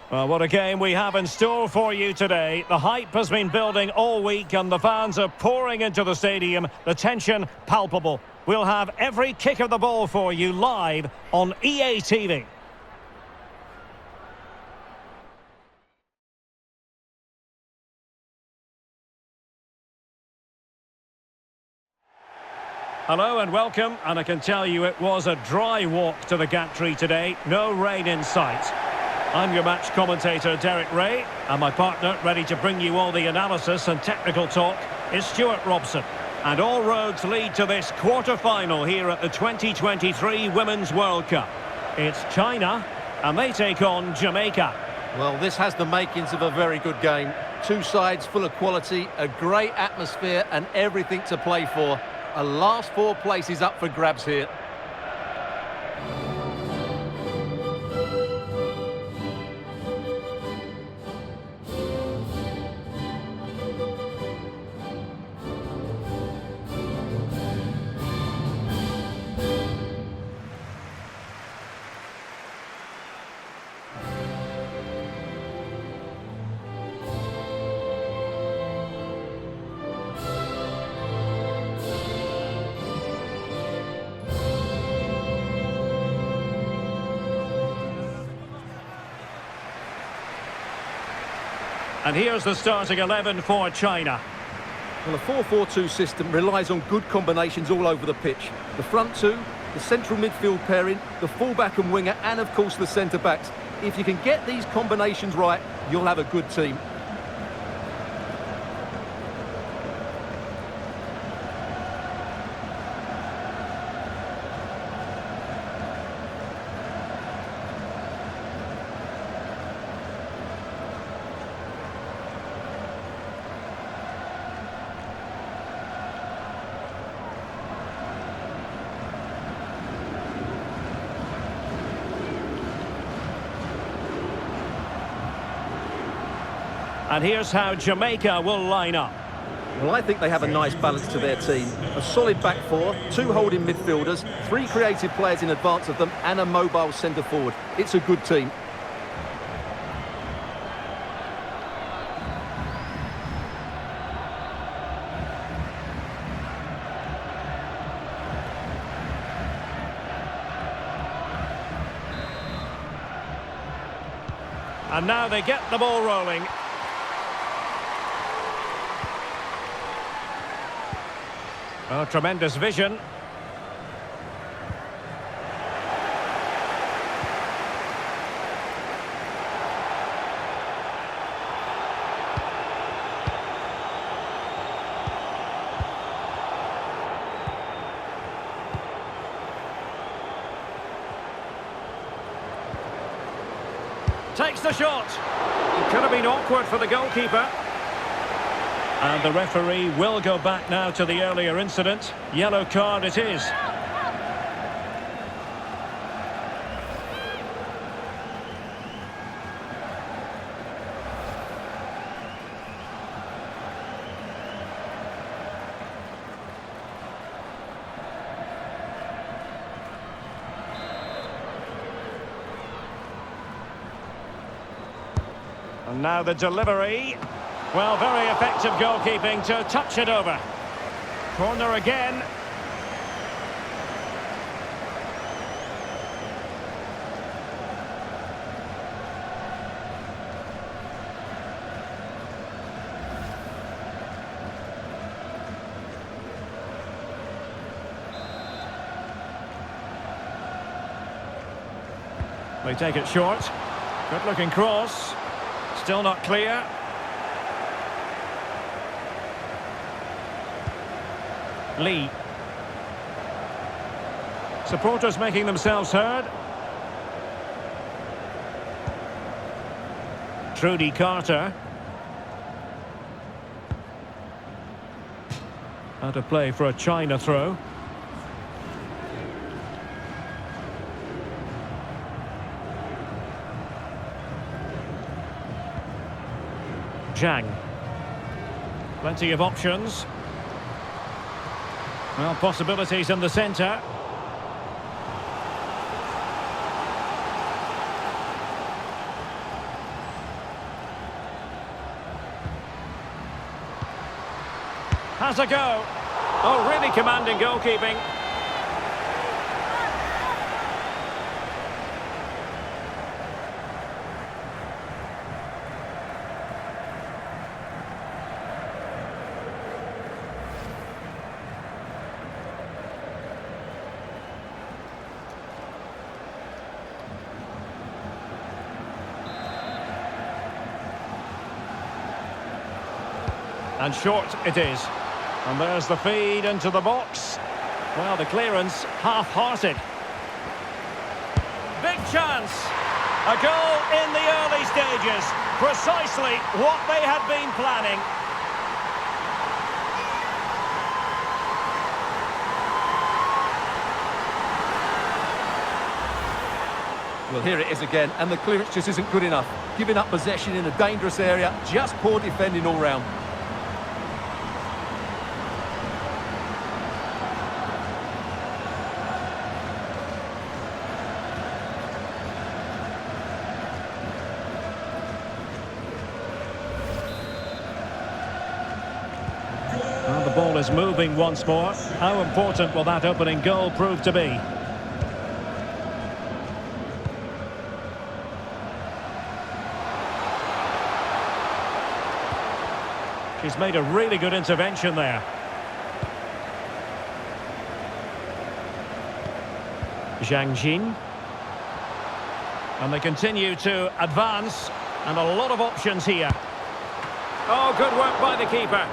Well, what a game we have in store for you today. The hype has been building all week and the fans are pouring into the stadium. The tension palpable. We'll have every kick of the ball for you live on EA TV. Hello and welcome, and I can tell you it was a dry walk to the gantry today. No rain in sight. I'm your match commentator, Derek Ray, and my partner, ready to bring you all the analysis and technical talk, is Stuart Robson. And all roads lead to this quarter-final here at the 2023 Women's World Cup. It's China, and they take on Jamaica. Well, this has the makings of a very good game. Two sides full of quality, a great atmosphere, and everything to play for. A last four places up for grabs here. And here's the starting 11 for China. Well, a 4-4-2 system relies on good combinations all over the pitch. The front two, the central midfield pairing, the fullback and winger, and of course the centre-backs. If you can get these combinations right, you'll have a good team. And here's how Jamaica will line up. Well, I think they have a nice balance to their team. A solid back four, two holding midfielders, three creative players in advance of them, and a mobile centre-forward. It's a good team. And now they get the ball rolling. Oh, tremendous vision. Takes the shot. It could have been awkward for the goalkeeper. And the referee will go back now to the earlier incident. Yellow card it is. And now the delivery. Well, very effective goalkeeping to touch it over. Corner again. They take it short. Good looking cross. Still not clear. Lee. Supporters making themselves heard. Trudy Carter. Out of play for a China throw. Zhang. Plenty of options. Well, possibilities in the centre. Has a go. Oh, really commanding goalkeeping. And short it is. And there's the feed into the box. Well, the clearance half-hearted. Big chance. A goal in the early stages. Precisely what they had been planning. Well, here it is again, and the clearance just isn't good enough. Giving up possession in a dangerous area, just poor defending all round. Well, the ball is moving once more. How important will that opening goal prove to be? She's made a really good intervention there. Zhang Jin. And they continue to advance. And a lot of options here. Oh, good work by the keeper.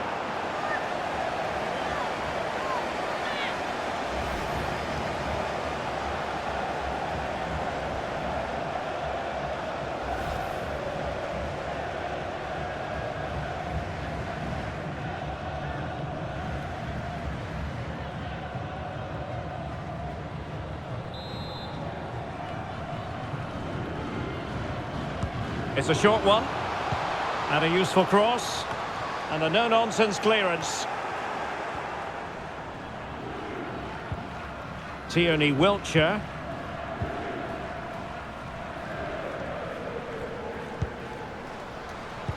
It's a short one, and a useful cross, and a no-nonsense clearance. Tierney Wiltshire.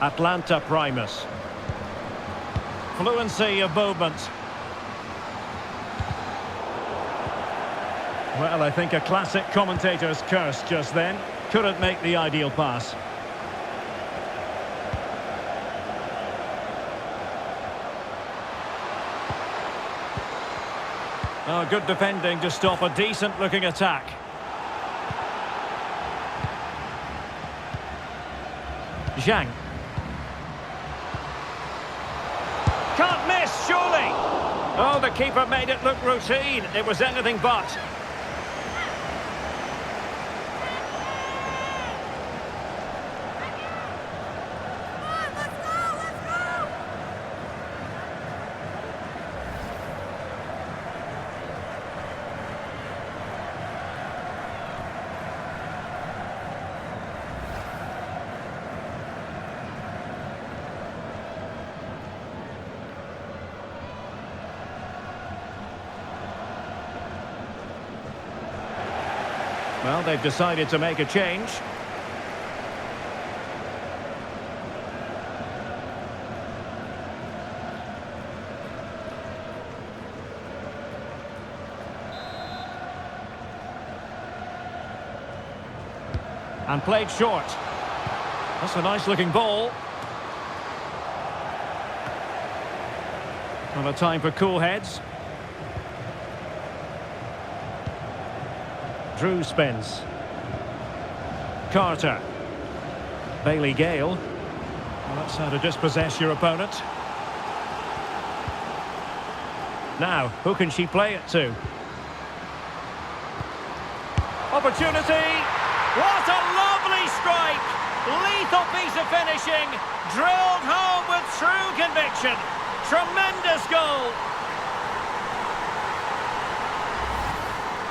Atlanta Primus. Fluency of movement. Well, I think a classic commentator's curse just then. Couldn't make the ideal pass. Oh, good defending to stop a decent-looking attack. Zhang. Can't miss, surely! Oh, the keeper made it look routine. It was anything but. Well, they've decided to make a change. And played short. That's a nice-looking ball. Not a time for cool heads. Drew spins. Carter. Bailey Gale. Well, that's how to dispossess your opponent. Now, who can she play it to? Opportunity! What a lovely strike! Lethal piece of finishing. Drilled home with true conviction. Tremendous goal!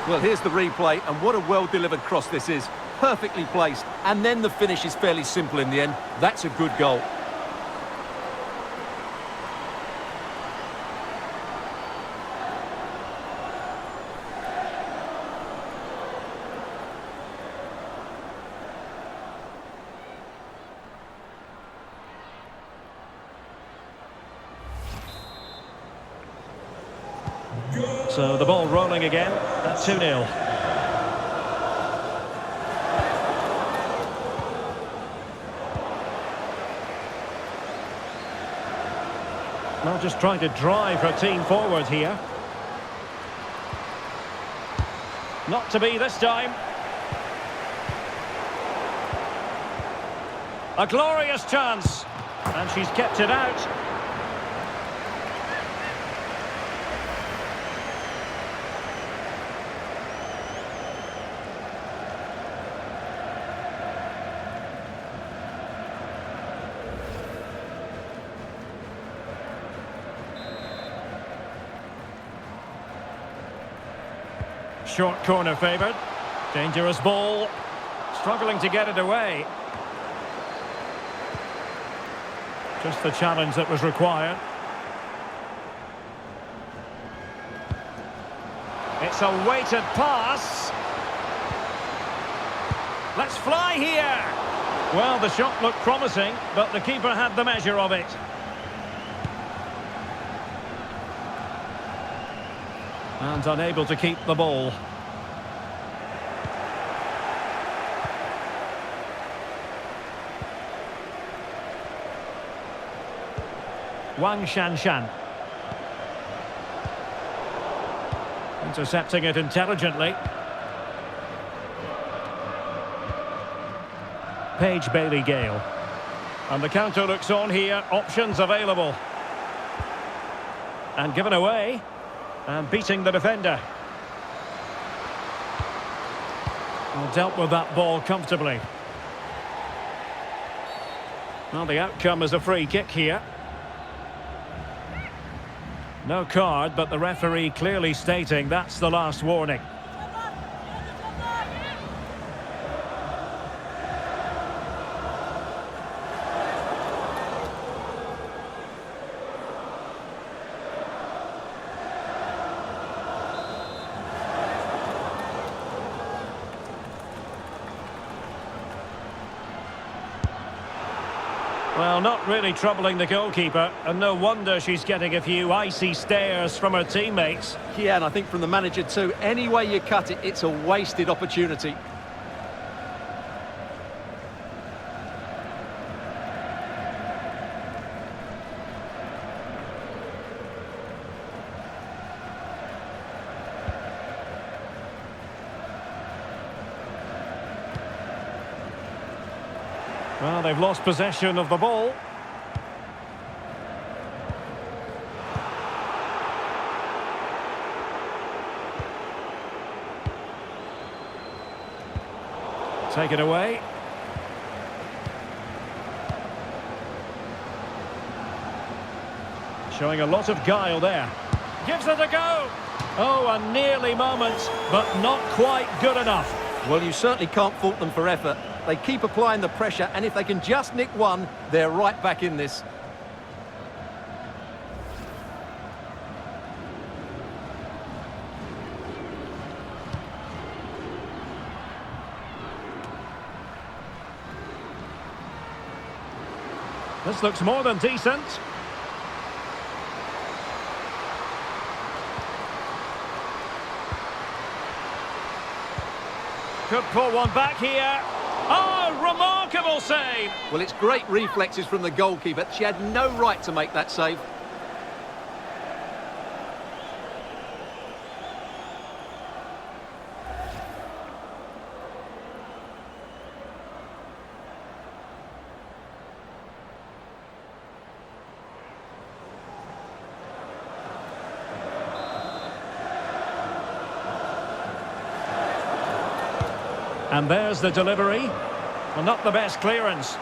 Well, here's the replay, and what a well-delivered cross this is. Perfectly placed, and then the finish is fairly simple in the end. That's a good goal. So the ball rolling again at 2-0. Well, just trying to drive her team forward here. Not to be this time. A glorious chance. And she's kept it out. Short corner favoured. Dangerous ball. Struggling to get it away. Just the challenge that was required. It's a weighted pass. Let's fly here. Well, the shot looked promising, but the keeper had the measure of it. And unable to keep the ball. Wang Shanshan. Intercepting it intelligently. Paige Bailey-Gale. And the counter looks on here. Options available. And given away. And beating the defender. Well, dealt with that ball comfortably. Well, the outcome is a free kick here. No card, but the referee clearly stating that's the last warning. Well, not really troubling the goalkeeper, and no wonder she's getting a few icy stares from her teammates. Yeah, and I think from the manager too, any way you cut it, it's a wasted opportunity. Well, they've lost possession of the ball. Taken away. Showing a lot of guile there. Gives it a go. Oh, a nearly moment, but not quite good enough. Well, you certainly can't fault them for effort. They keep applying the pressure, and if they can just nick one, they're right back in this. This looks more than decent. Could pull one back here. Oh, remarkable save! Well, it's great reflexes from the goalkeeper. She had no right to make that save. And there's the delivery. Well, not the best clearance.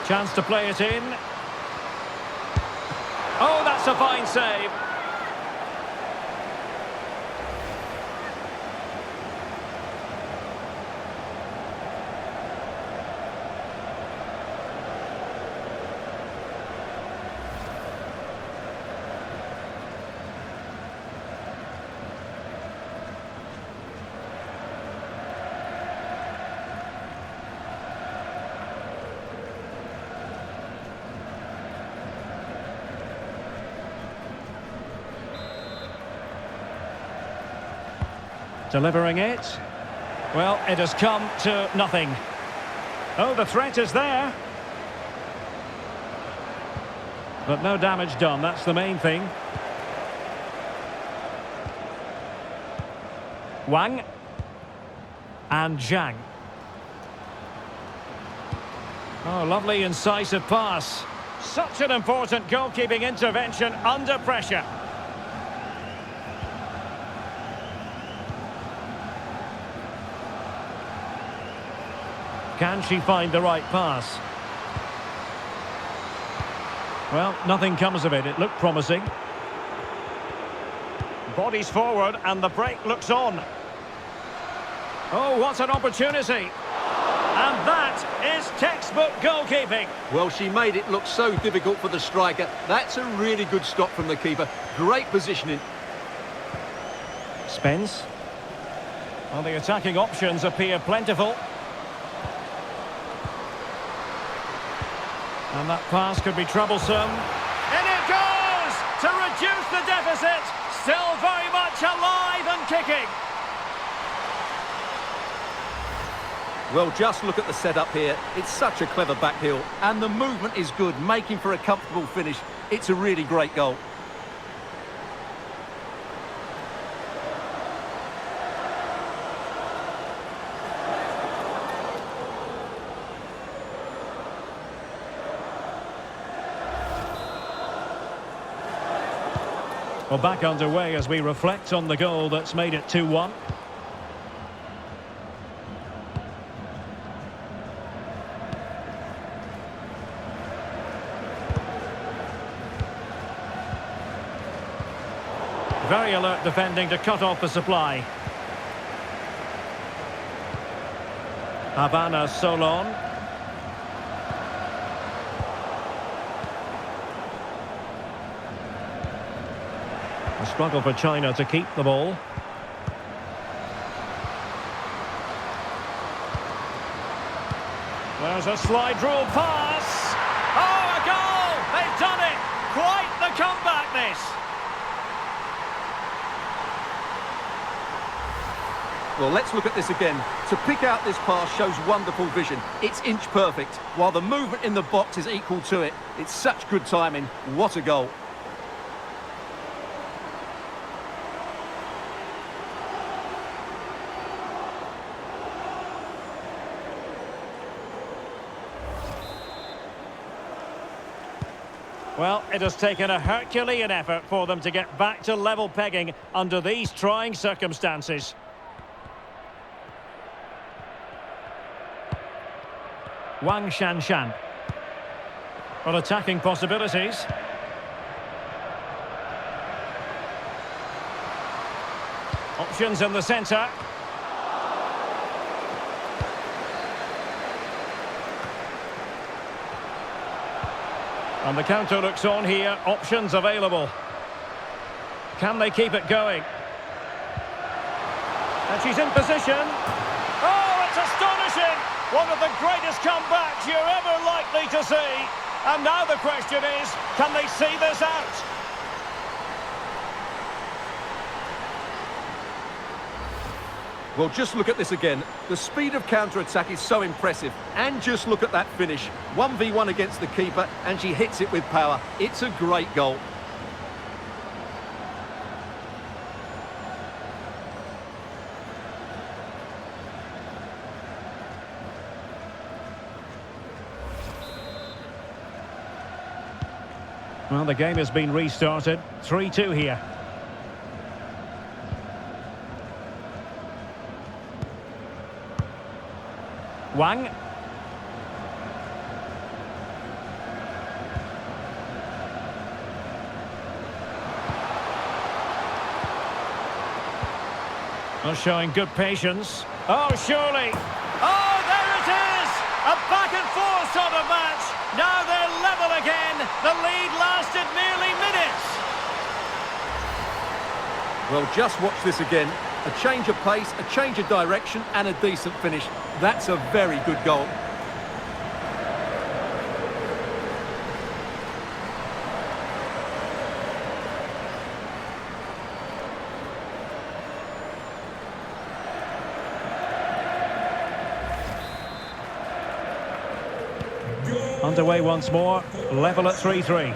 Chance to play it in. Oh, that's a fine save. Delivering it. Well, it has come to nothing. Oh, the threat is there. But no damage done, that's the main thing. Wang. And Zhang. Oh, lovely incisive pass. Such an important goalkeeping intervention under pressure. Can she find the right pass? Well, nothing comes of it. It looked promising. Bodies forward and the break looks on. Oh, what an opportunity. And that is textbook goalkeeping. Well, she made it look so difficult for the striker. That's a really good stop from the keeper. Great positioning. Spence. Well, the attacking options appear plentiful. And that pass could be troublesome. In it goes! To reduce the deficit. Still very much alive and kicking. Well, just look at the setup here. It's such a clever backheel. And the movement is good, making for a comfortable finish. It's a really great goal. Well, back underway as we reflect on the goal that's made it 2-1. Very alert defending to cut off the supply. Havana Solon. A struggle for China to keep the ball. There's a slide rule pass. Oh, a goal! They've done it! Quite the comeback, this. Well, let's look at this again. To pick out this pass shows wonderful vision. It's inch perfect, while the movement in the box is equal to it. It's such good timing. What a goal. Well, it has taken a Herculean effort for them to get back to level pegging under these trying circumstances. Wang Shanshan. Well, attacking possibilities. Options in the centre. And the counter looks on here. Options available. Can they keep it going? And she's in position. Oh, it's astonishing! One of the greatest comebacks you're ever likely to see. And now the question is, can they see this out? Well, just look at this again. The speed of counter-attack is so impressive. And just look at that finish. 1v1 against the keeper, and she hits it with power. It's a great goal. Well, the game has been restarted. 3-2 here. Wang. Well, showing good patience. Oh, surely. Oh, there it is! A back and forth sort of match. Now they're level again. The lead lasted merely minutes. Well, just watch this again. A change of pace, a change of direction, and a decent finish. That's a very good goal. Underway once more, level at 3-3.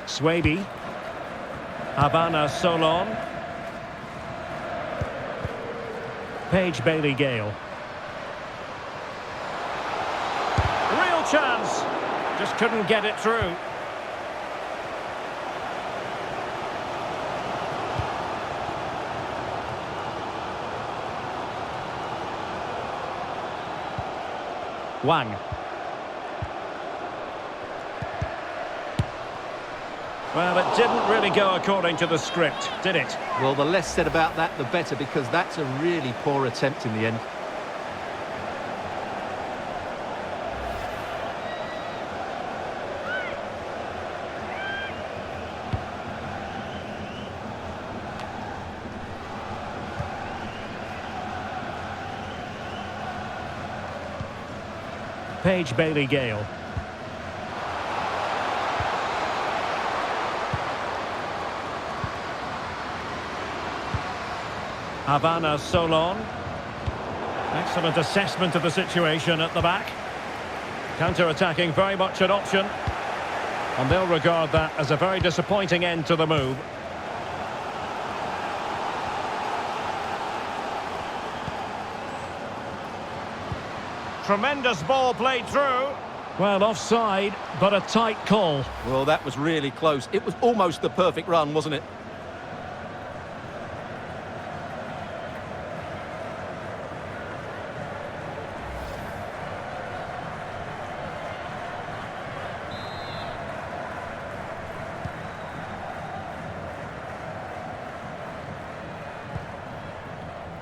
Swaby. Havana Solon. Paige Bailey-Gale. Real chance. Just couldn't get it through. Wang. Well, it didn't really go according to the script, did it? Well, the less said about that, the better, because that's a really poor attempt in the end. Paige Bailey-Gale. Havana Solon. Excellent assessment of the situation at the back. Counter-attacking, very much an option. And they'll regard that as a very disappointing end to the move. Tremendous ball played through. Well, offside, but a tight call. Well, that was really close. It was almost the perfect run, wasn't it?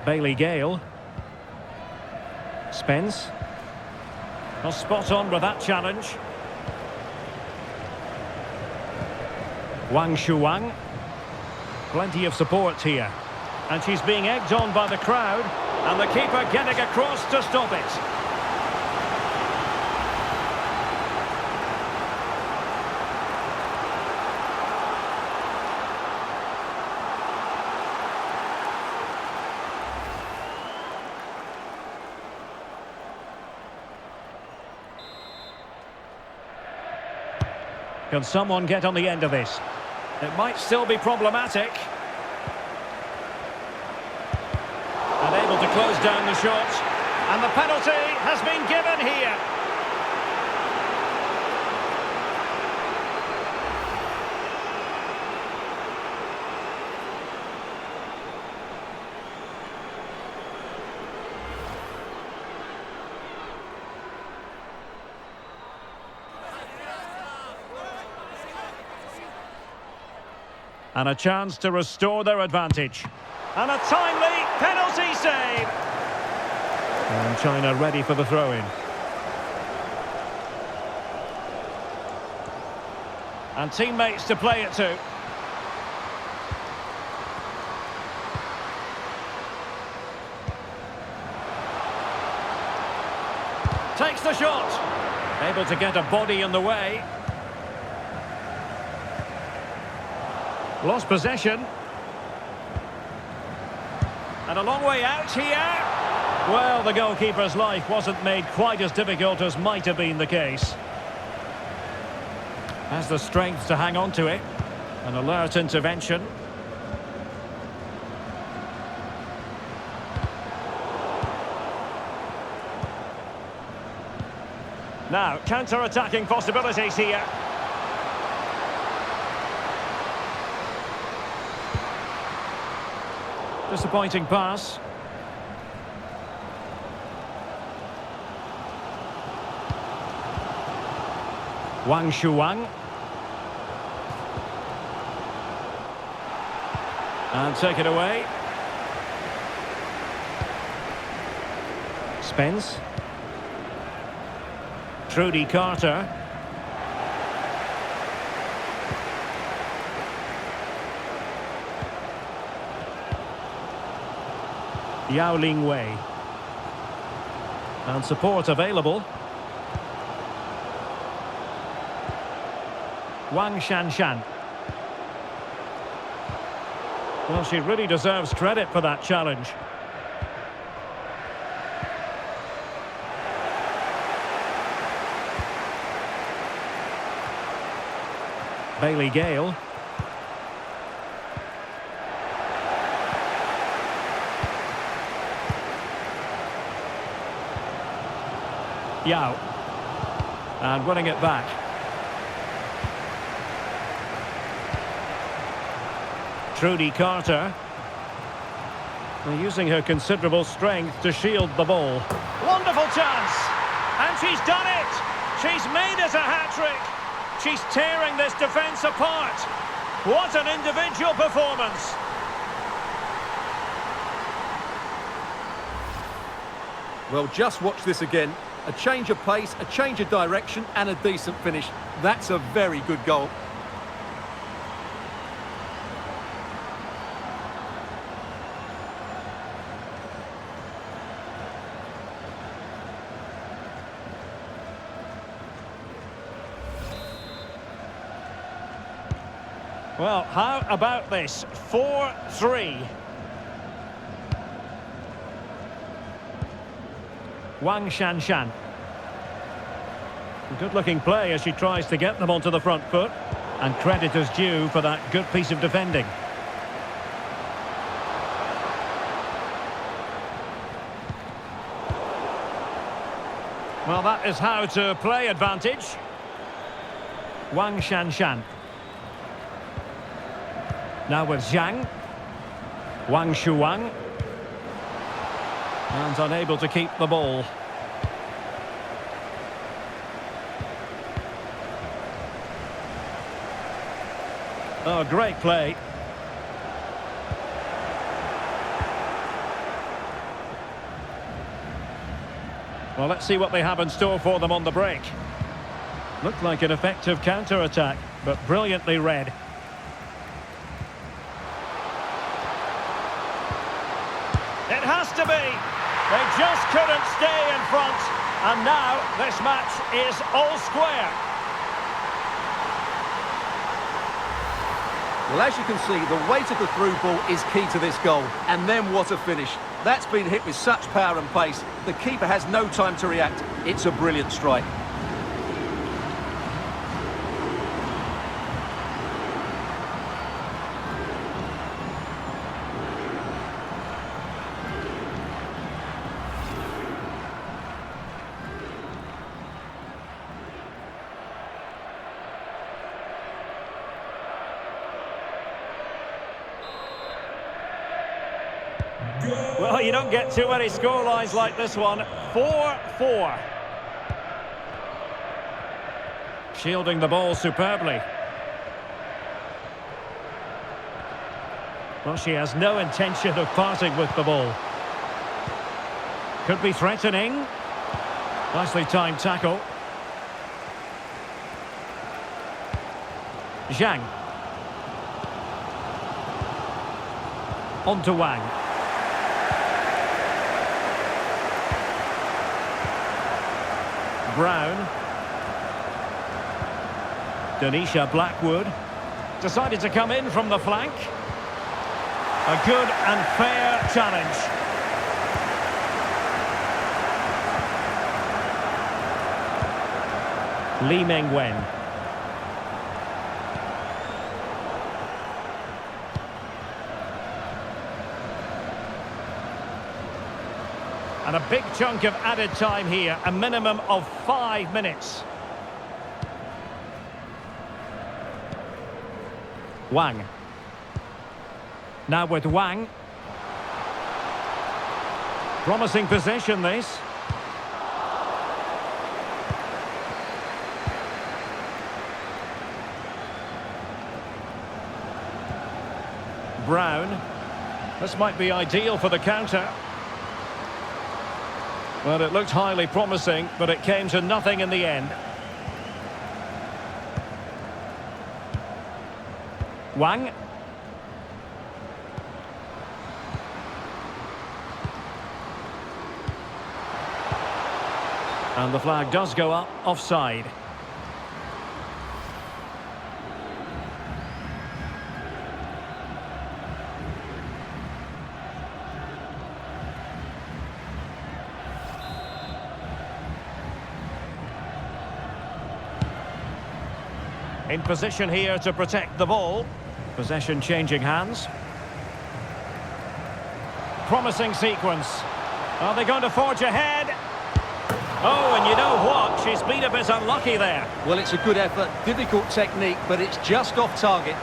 Bailey-Gale. Spence. Well, spot on with that challenge. Wang Shuang. Plenty of support here. And she's being egged on by the crowd. And the keeper getting across to stop it. Can someone get on the end of this? It might still be problematic. And able to close down the shot. And the penalty has been given here. And a chance to restore their advantage. And a timely penalty save. And China ready for the throw-in. And teammates to play it to. Takes the shot. Able to get a body in the way. Lost possession. And a long way out here. Well, the goalkeeper's life wasn't made quite as difficult as might have been the case. Has the strength to hang on to it. An alert intervention. Now, counter-attacking possibilities here. Disappointing pass. Wang Shuang. And take it away. Spence. Trudy Carter. Yao Ling Wei. And support available. Wang Shanshan. Well, she really deserves credit for that challenge. Bailey Gale. Yao. And winning it back. Trudy Carter. Well, using her considerable strength to shield the ball. Wonderful chance! And she's done it! She's made it a hat-trick! She's tearing this defence apart! What an individual performance! Well, just watch this again. A change of pace, a change of direction and a decent finish. That's a very good goal. Well, how about this? 4-3. Wang Shanshan. Good-looking play as she tries to get them onto the front foot. And credit is due for that good piece of defending. Well, that is how to play advantage. Wang Shanshan. Now with Zhang. Wang Shuang. And unable to keep the ball. Oh, great play. Well, let's see what they have in store for them on the break. Looked like an effective counter-attack, but brilliantly read. It has to be. They just couldn't stay in front. And now this match is all square. Well, as you can see, the weight of the through ball is key to this goal. And then what a finish. That's been hit with such power and pace. The keeper has no time to react. It's a brilliant strike. Well, you don't get too many scorelines like this one. 4-4. Shielding the ball superbly. Well, she has no intention of parting with the ball. Could be threatening. Nicely timed tackle. Zhang. On to Wang. Brown. Denisha Blackwood decided to come in from the flank. A good and fair challenge. Li Mengwen. And a big chunk of added time here, a minimum of 5 minutes. Wang. Now with Wang. Promising possession, this. Brown. This might be ideal for the counter. Well, it looked highly promising, but it came to nothing in the end. Wang. And the flag does go up, offside. In position here to protect the ball. Possession changing hands. Promising sequence. Are they going to forge ahead? Oh, and you know what? She's been a bit unlucky there. Well, it's a good effort, difficult technique, but it's just off target.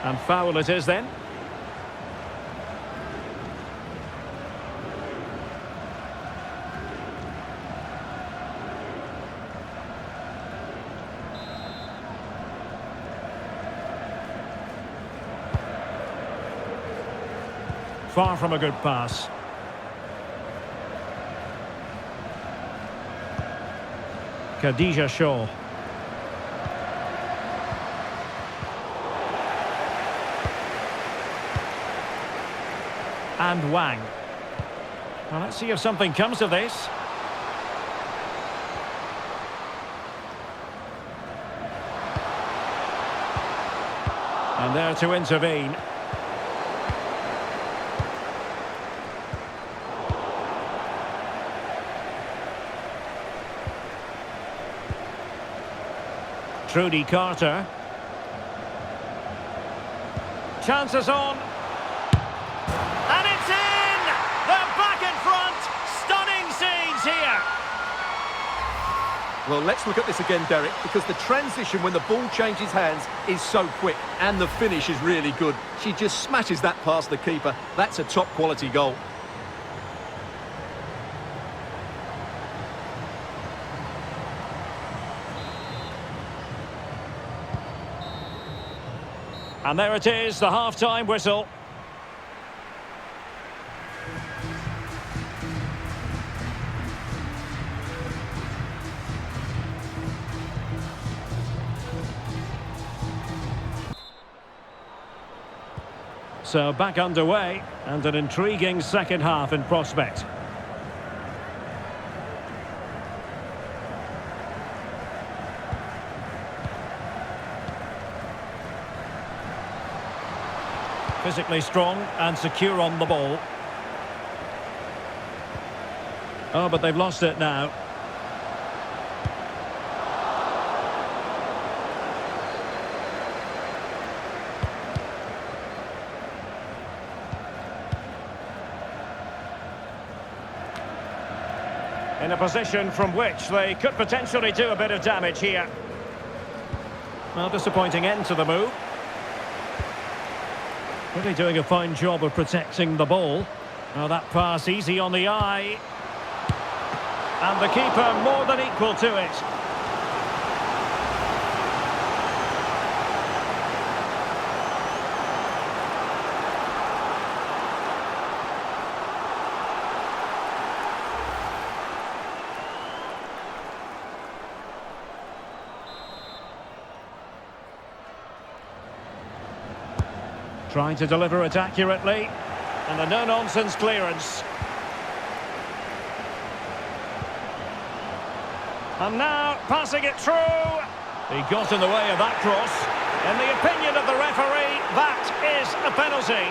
And foul it is then. Far from a good pass. Khadija Shaw. And Wang. Well, let's see if something comes of this. And there to intervene. Trudy Carter. Chances on. And it's in! They're back in front! Stunning scenes here! Well, let's look at this again, Derek, because the transition when the ball changes hands is so quick, and the finish is really good. She just smashes that past the keeper. That's a top-quality goal. And there it is, the half-time whistle. So back underway, and an intriguing second half in prospect. Physically strong and secure on the ball. Oh, but they've lost it now. In a position from which they could potentially do a bit of damage here. Well, disappointing end to the move. Really doing a fine job of protecting the ball. Now that pass easy on the eye. And the keeper more than equal to it. Trying to deliver it accurately. And a no-nonsense clearance. And now passing it through. He got in the way of that cross. In the opinion of the referee, that is a penalty.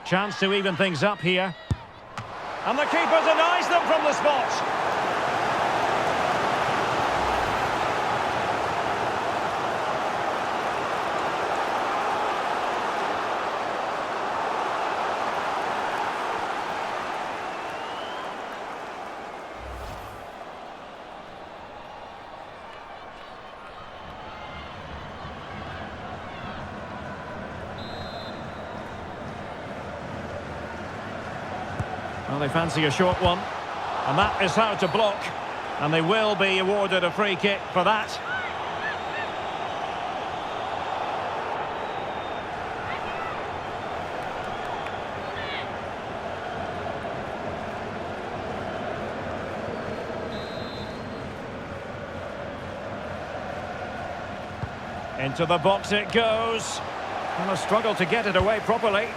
Chance to even things up here. And the keeper denies them from the spot. Well, they fancy a short one, and that is how to block, and they will be awarded a free kick for that. Into the box it goes. And a struggle to get it away properly.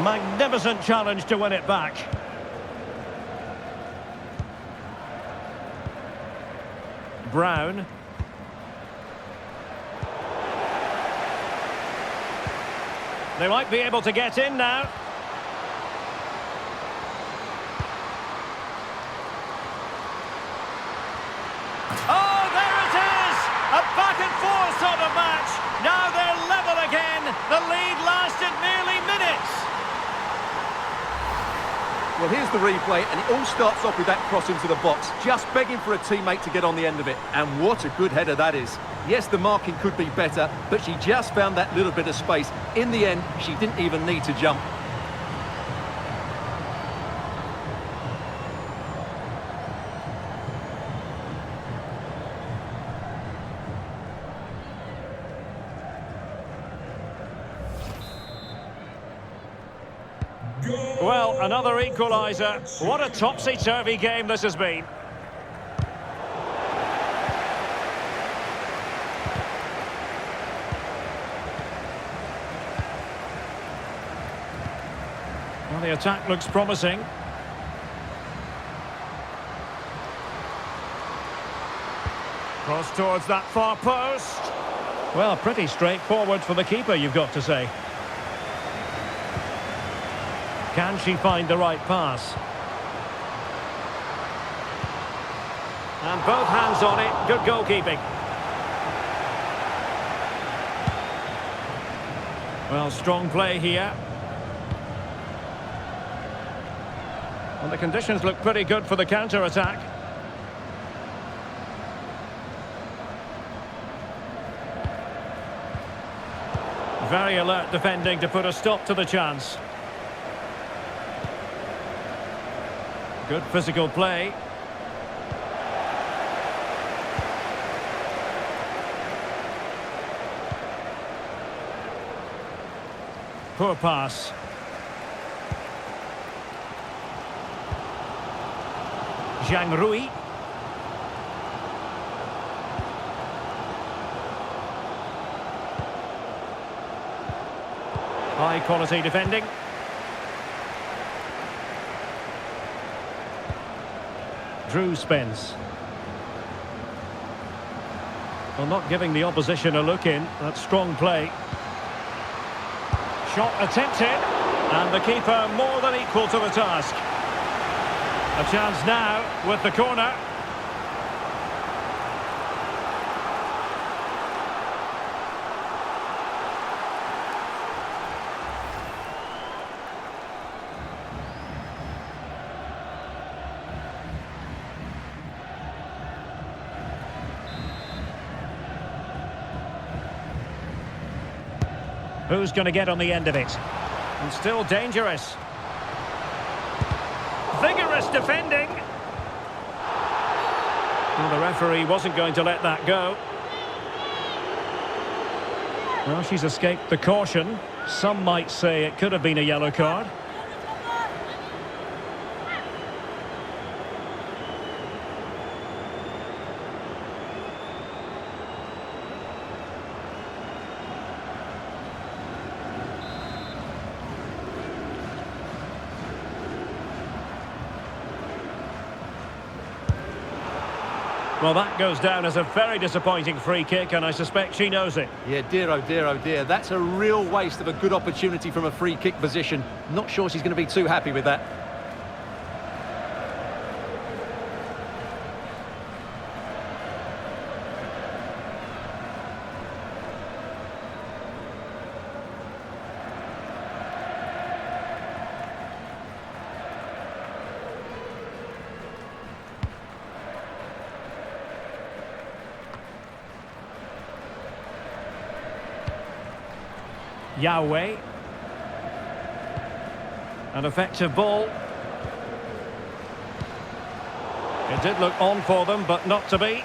Magnificent challenge to win it back. Brown. They might be able to get in now. Oh, there it is! A back and forth sort of match. Now they're level again. The lead lasted merely minutes. Well, here's the replay, and it all starts off with that cross into the box, just begging for a teammate to get on the end of it. And what a good header that is. Yes, the marking could be better, but she just found that little bit of space. In the end, she didn't even need to jump. Well, another equaliser. What a topsy-turvy game this has been. Well, the attack looks promising. Cross towards that far post. Well, pretty straightforward for the keeper, you've got to say. Can she find the right pass? And both hands on it. Good goalkeeping. Well, strong play here. Well, the conditions look pretty good for the counter-attack. Very alert defending to put a stop to the chance. Good physical play. Poor pass. Zhang Rui. High quality defending. Drew Spence. Well, not giving the opposition a look in. That's strong play. Shot attempted. And the keeper more than equal to the task. A chance now with the corner. Who's going to get on the end of it? And still dangerous. Vigorous defending. Well, the referee wasn't going to let that go. Well, she's escaped the caution. Some might say it could have been a yellow card. Well, that goes down as a very disappointing free kick, and I suspect she knows it. Yeah, dear, oh dear, oh dear. That's a real waste of a good opportunity from a free kick position. Not sure she's going to be too happy with that. Yahweh. An effective ball. It did look on for them, but not to be.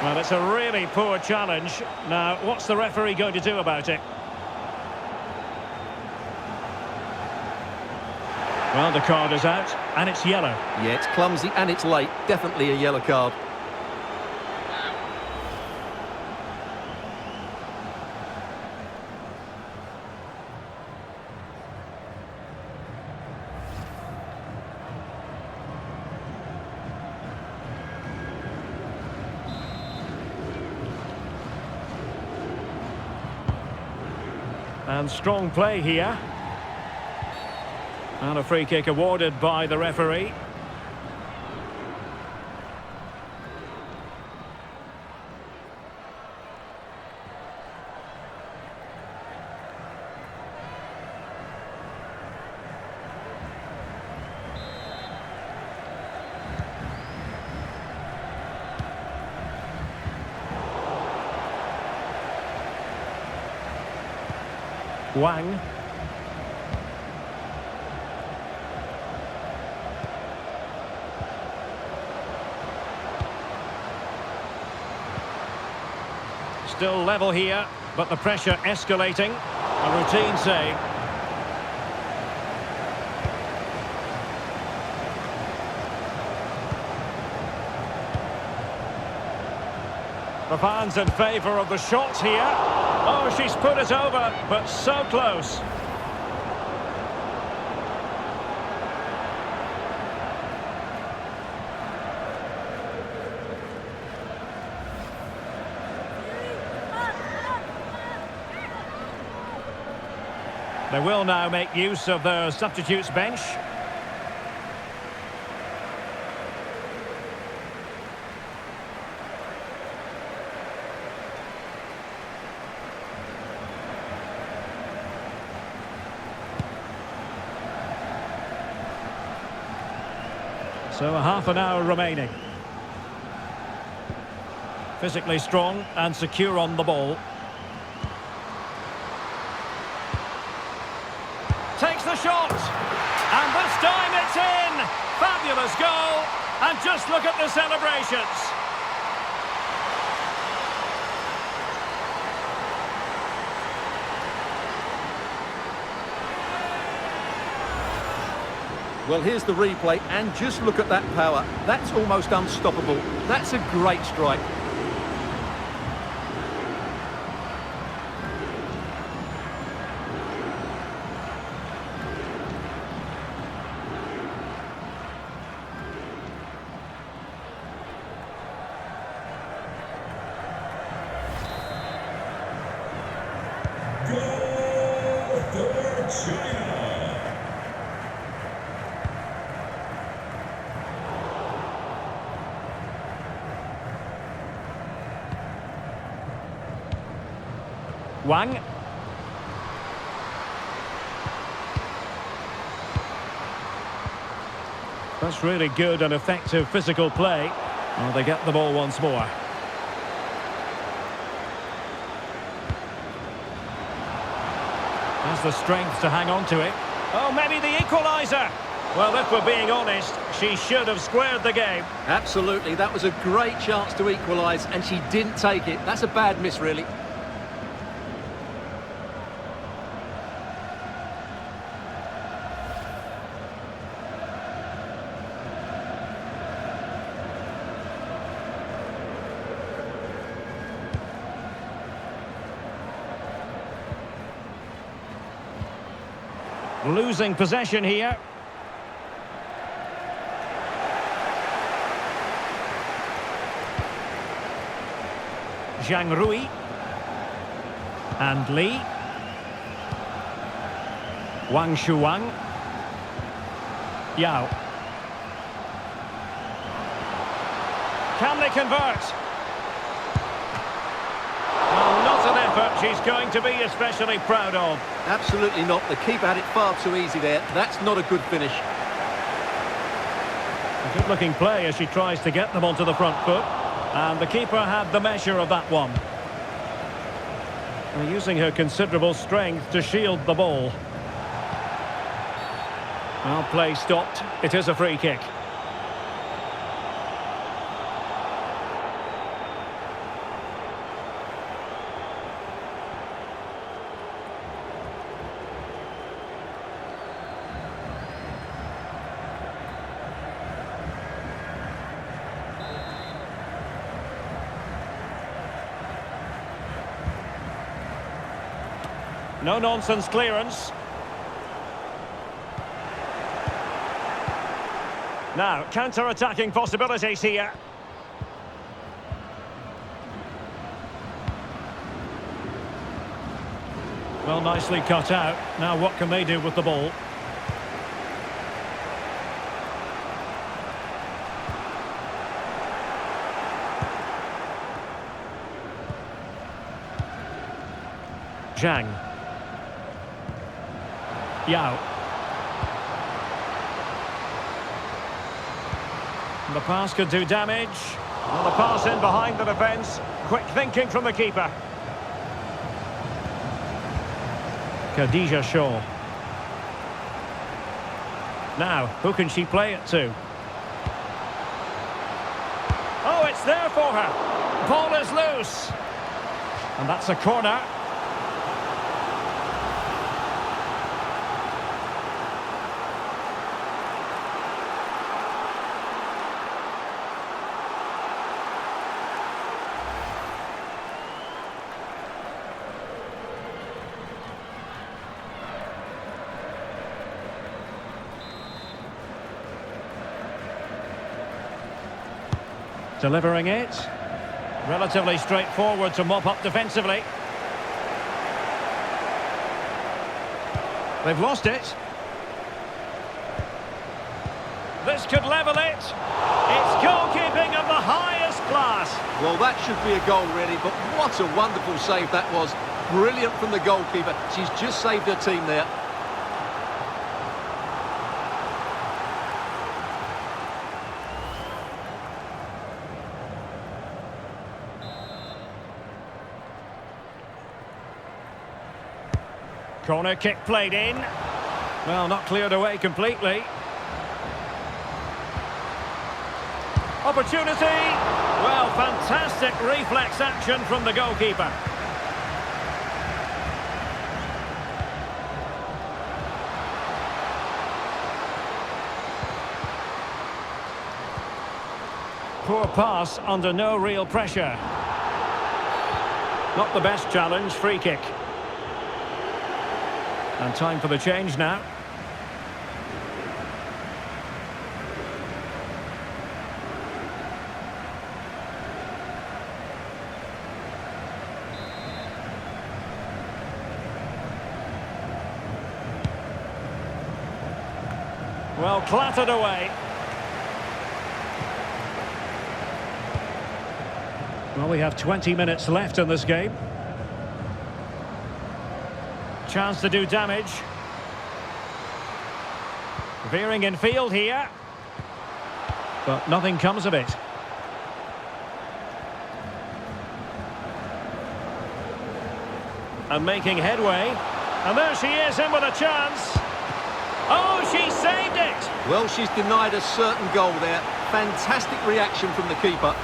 Well, it's a really poor challenge. Now, what's the referee going to do about it? Well, the card is out, and it's yellow. Yeah, it's clumsy and it's late. Definitely a yellow card. And strong play here. And a free kick awarded by the referee. Wang. Still level here, but the pressure escalating. A routine save. The fans in favour of the shots here. Oh, she's put it over, but so close. They will now make use of their substitutes bench. So a half an hour remaining. Physically strong and secure on the ball. Takes the shot. And this time it's in. Fabulous goal. And just look at the celebrations. Well, here's the replay, and just look at that power. That's almost unstoppable. That's a great strike. Goal for China. Wang. That's really good and effective physical play. Well, they get the ball once more. Has the strength to hang on to it. Oh, maybe the equaliser. Well, if we're being honest, she should have squared the game. Absolutely, that was a great chance to equalise, and she didn't take it. That's a bad miss, really. Losing possession here. Zhang Rui. And Li. Wang Shuang. Yao. Can they convert? Well, not an effort she's going to be especially proud of. Absolutely not. The keeper had it far too easy there. That's not a good finish. A good-looking play as she tries to get them onto the front foot. And the keeper had the measure of that one. And using her considerable strength to shield the ball. Well, play stopped. It is a free kick. No-nonsense clearance. Now, counter-attacking possibilities here. Well, nicely cut out. Now what can they do with the ball? Zhang. Yao. The pass could do damage. Well, the pass in behind the defence. Quick thinking from the keeper. Khadija Shaw. Now, who can she play it to? Oh, it's there for her. Ball is loose. And that's a corner. Delivering it. Relatively straightforward to mop up defensively. They've lost it. This could level it. It's goalkeeping of the highest class. Well, that should be a goal, really, but what a wonderful save that was. Brilliant from the goalkeeper. She's just saved her team there. Corner kick played in. Well, not cleared away completely. Opportunity. Well, fantastic reflex action from the goalkeeper. Poor pass under no real pressure. Not the best challenge, free kick. And time for the change now. Well, clattered away. Well, we have 20 minutes left in this game. Chance to do damage. Veering in field here. But nothing comes of it. And making headway. And there she is, in with a chance. Oh, she saved it! Well, she's denied a certain goal there. Fantastic reaction from the keeper.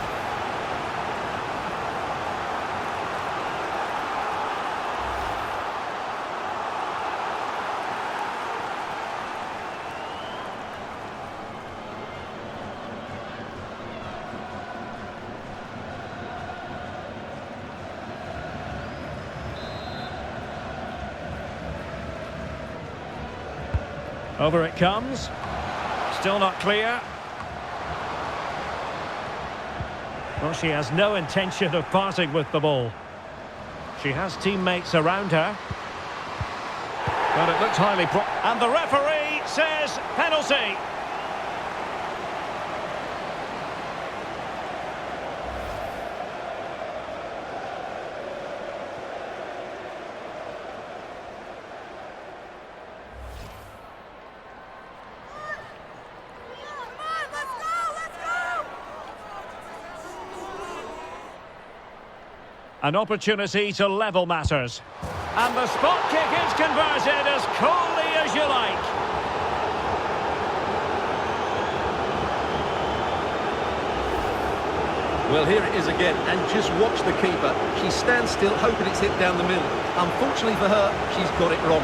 Over it comes. Still not clear. Well, she has no intention of parting with the ball. She has teammates around her. But it looks highly and the referee says penalty. An opportunity to level matters. And the spot kick is converted as coolly as you like. Well, here it is again, and just watch the keeper. She stands still, hoping it's hit down the middle. Unfortunately for her, she's got it wrong.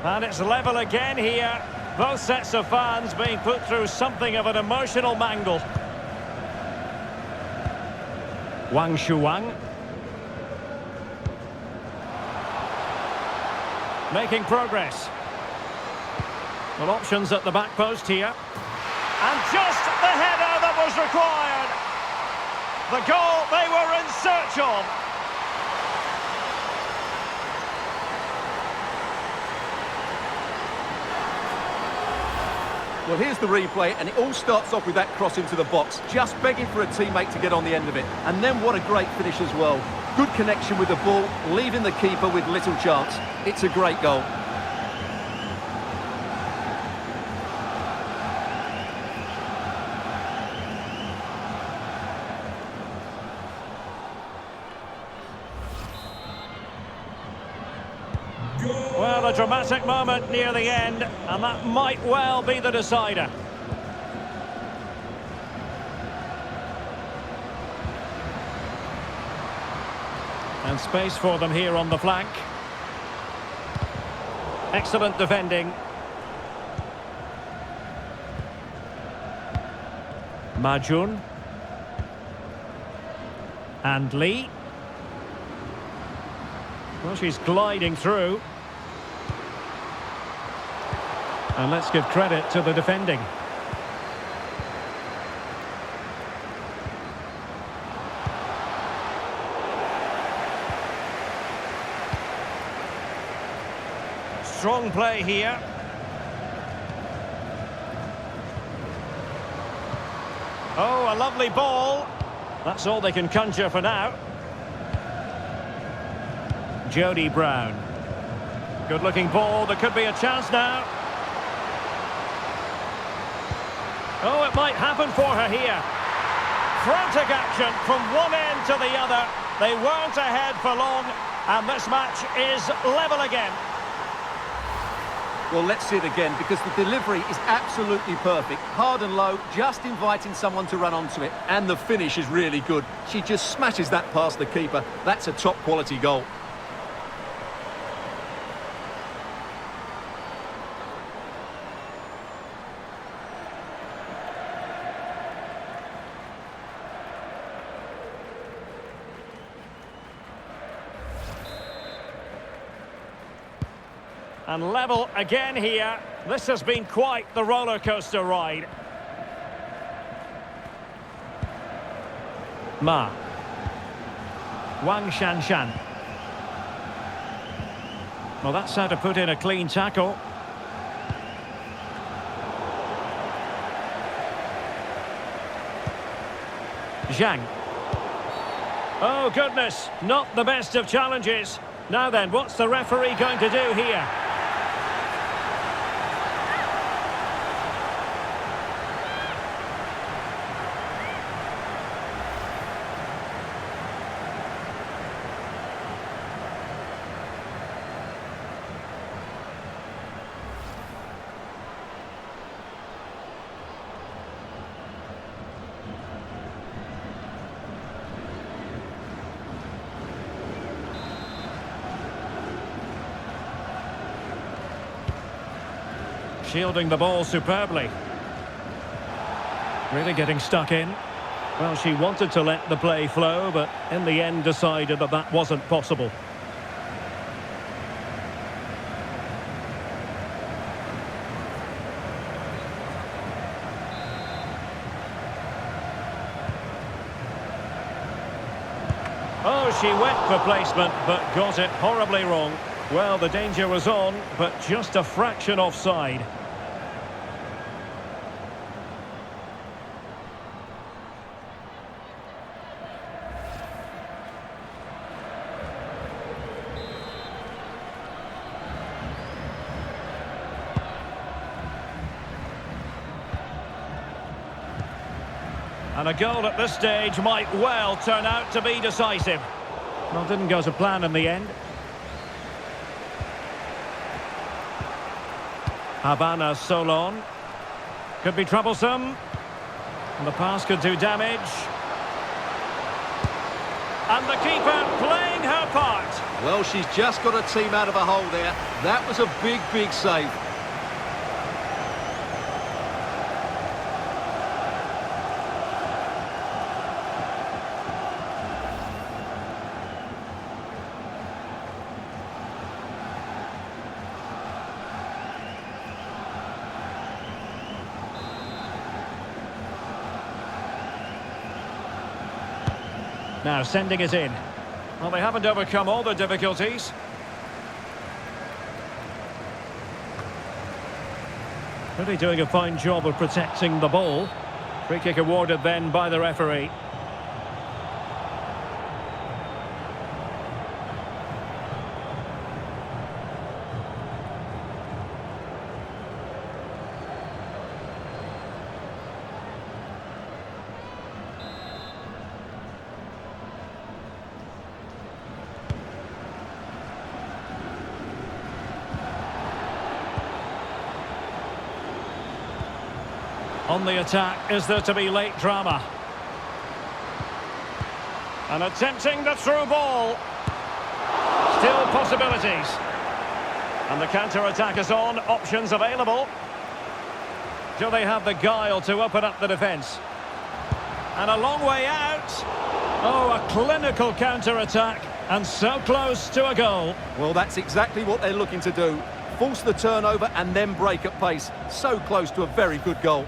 And it's level again here. Both sets of fans being put through something of an emotional mangle. Wang Shuang. Making progress. Well, options at the back post here. And just the header that was required. The goal they were in search of. Well, here's the replay, and it all starts off with that cross into the box, just begging for a teammate to get on the end of it. And then what a great finish as well. Good connection with the ball, leaving the keeper with little chance. It's a great goal. Well, a dramatic moment near the end, and that might well be the decider. And space for them here on the flank. Excellent defending. Majun. And Lee. Well, she's gliding through. And let's give credit to the defending. Strong play here. Oh, a lovely ball. That's all they can conjure for now. Jody Brown. Good-looking ball. There could be a chance now. Oh, it might happen for her here. Frantic action from one end to the other. They weren't ahead for long, and this match is level again. Well, let's see it again, because the delivery is absolutely perfect. Hard and low, just inviting someone to run onto it. And the finish is really good. She just smashes that past the keeper. That's a top-quality goal. And level again here. This has been quite the roller coaster ride. Ma. Wang Shanshan. Well, that's how to put in a clean tackle. Zhang. Oh, goodness. Not the best of challenges. Now then, what's the referee going to do here? Shielding the ball superbly. Really getting stuck in. Well, she wanted to let the play flow, but in the end decided that that wasn't possible. Oh, she went for placement, but got it horribly wrong. Well, the danger was on, but just a fraction offside. And a goal at this stage might well turn out to be decisive. Well, didn't go to plan in the end. Havana Solon. Could be troublesome. And the pass could do damage. And the keeper playing her part. Well, she's just got a team out of a hole there. That was a big, big save. Now sending it in. Well, they haven't overcome all the difficulties. Really doing a fine job of protecting the ball. Free kick awarded then by the referee. On the attack, is there to be late drama? And attempting the through ball. Still possibilities. And the counter-attack is on, options available. Do they have the guile to open up the defence? And a long way out. Oh, a clinical counter-attack, and so close to a goal. Well, that's exactly what they're looking to do. Force the turnover and then break at pace. So close to a very good goal.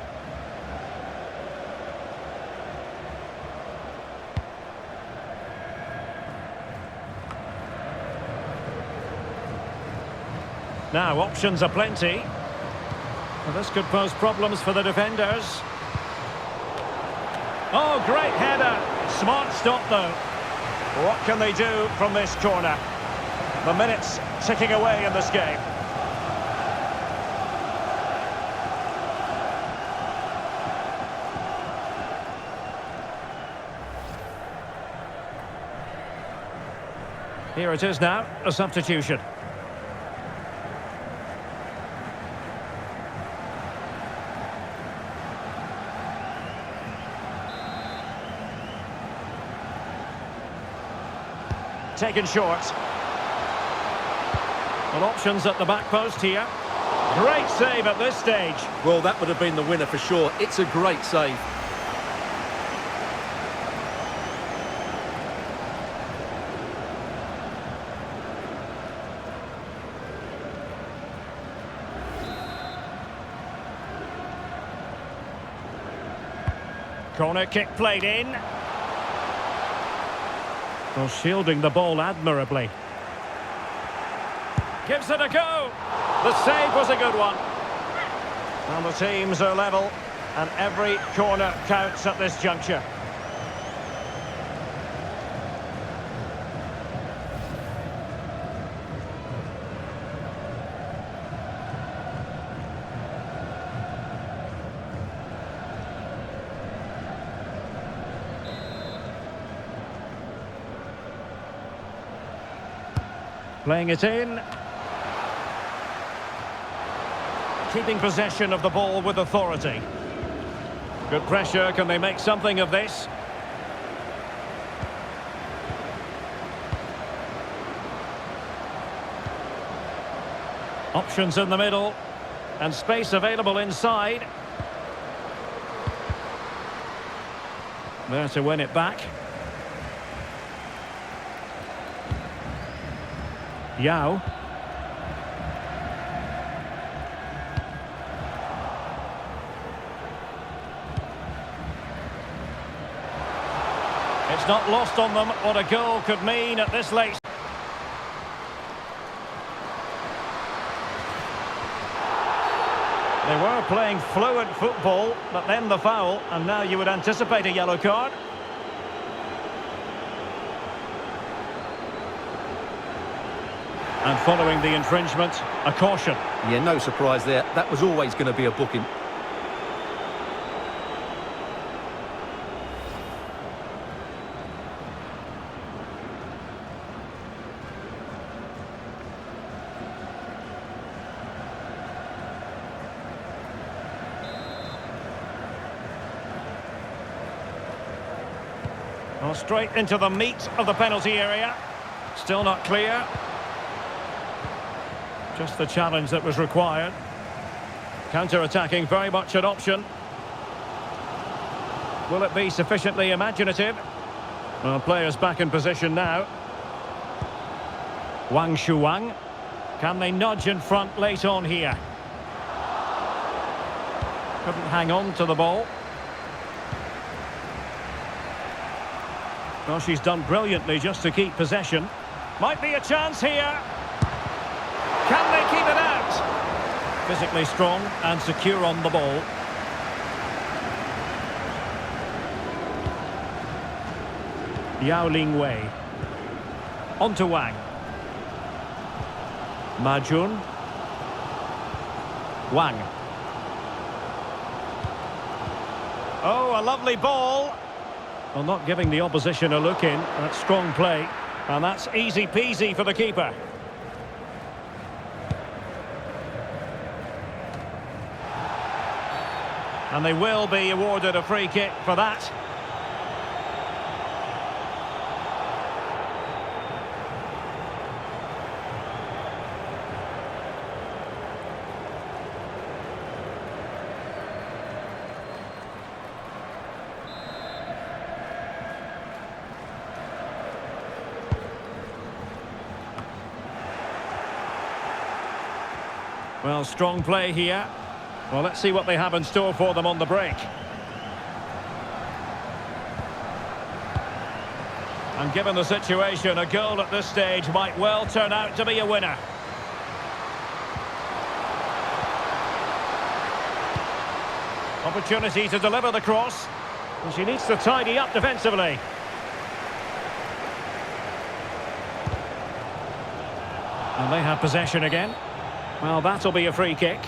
Now, options are plenty. Well, this could pose problems for the defenders. Oh, great header. Smart stop, though. What can they do from this corner? The minutes ticking away in this game. Here it is now, a substitution. Taken short. Well, options at the back post here. Great save at this stage. Well, that would have been the winner for sure. It's a great save. Corner kick played in. Well, shielding the ball admirably. Gives it a go. The save was a good one. And the teams are level, and every corner counts at this juncture. Playing it in. Keeping possession of the ball with authority. Good pressure. Can they make something of this? Options in the middle. And space available inside. There to win it back. Yao. It's not lost on them what a goal could mean at this late. They were playing fluent football, but then the foul, and now you would anticipate a yellow card. And following the infringement, a caution. Yeah, no surprise there. That was always going to be a booking. Well, straight into the meat of the penalty area. Still not clear. Just the challenge that was required. Counter-attacking, very much an option. Will it be sufficiently imaginative? Well, players back in position now. Wang Shuang. Can they nudge in front late on here? Couldn't hang on to the ball. Well, she's done brilliantly just to keep possession. Might be a chance here. Can they keep it out? Physically strong and secure on the ball. Yao Ling Wei. On to Wang. Ma Jun. Wang. Oh, a lovely ball. Well, not giving the opposition a look in. That's strong play. And that's easy peasy for the keeper. And they will be awarded a free kick for that. Well, strong play here. Well, let's see what they have in store for them on the break. And given the situation, a goal at this stage might well turn out to be a winner. Opportunity to deliver the cross. And she needs to tidy up defensively. And they have possession again. Well, that'll be a free kick.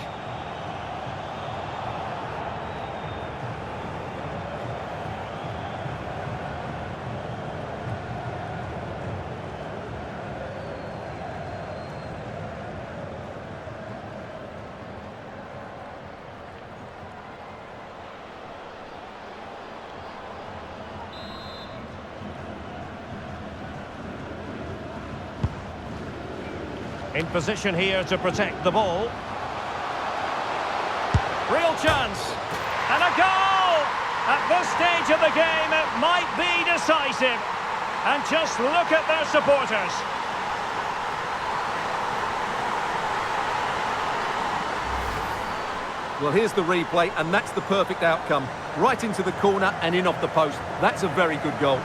In position here to protect the ball. Real chance. And a goal! At this stage of the game, it might be decisive. And just look at their supporters. Well, here's the replay, and that's the perfect outcome. Right into the corner and in off the post. That's a very good goal.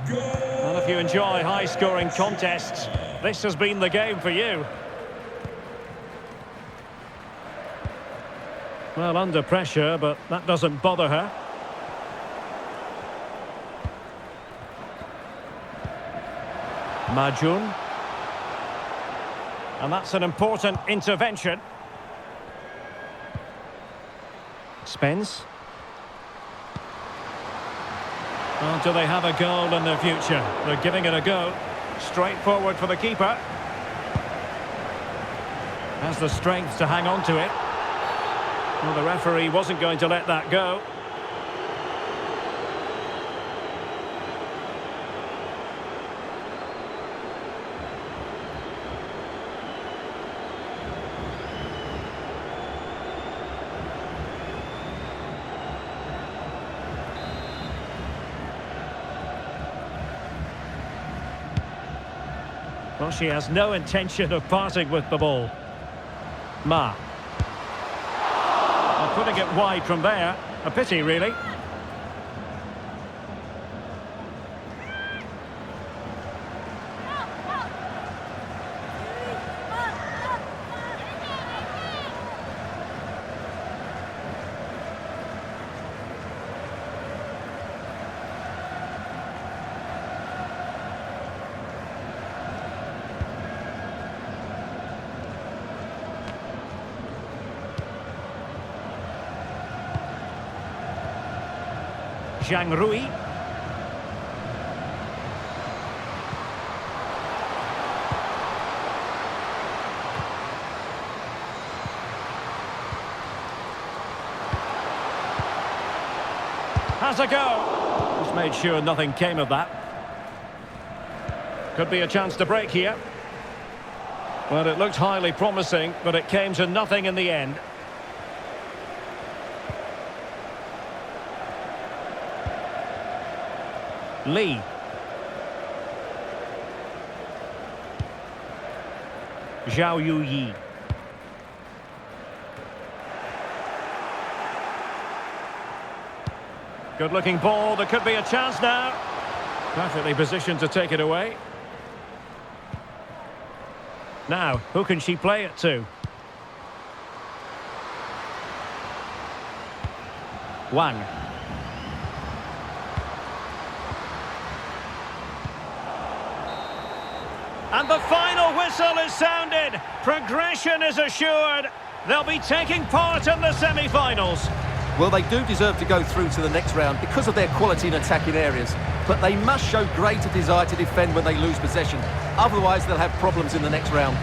Well, if you enjoy high-scoring contests, this has been the game for you. Well, under pressure, but that doesn't bother her. Ma Jun. And that's an important intervention. Spence. Well, do they have a goal in their future? They're giving it a go. Straight forward for the keeper. Has the strength to hang on to it. Well, the referee wasn't going to let that go. Well, she has no intention of parting with the ball. Ma. Well, putting it wide from there. A pity, really. Zhang Rui. Has a go. Just made sure nothing came of that. Could be a chance to break here. Well, it looked highly promising, but it came to nothing in the end. Lee. Zhao Yuyi. Good looking ball, there could be a chance now. Perfectly positioned to take it away. Now, who can she play it to? Wang. And the final whistle is sounded. Progression is assured. They'll be taking part in the semi-finals. Well, they do deserve to go through to the next round because of their quality in attacking areas. But they must show greater desire to defend when they lose possession. Otherwise, they'll have problems in the next round.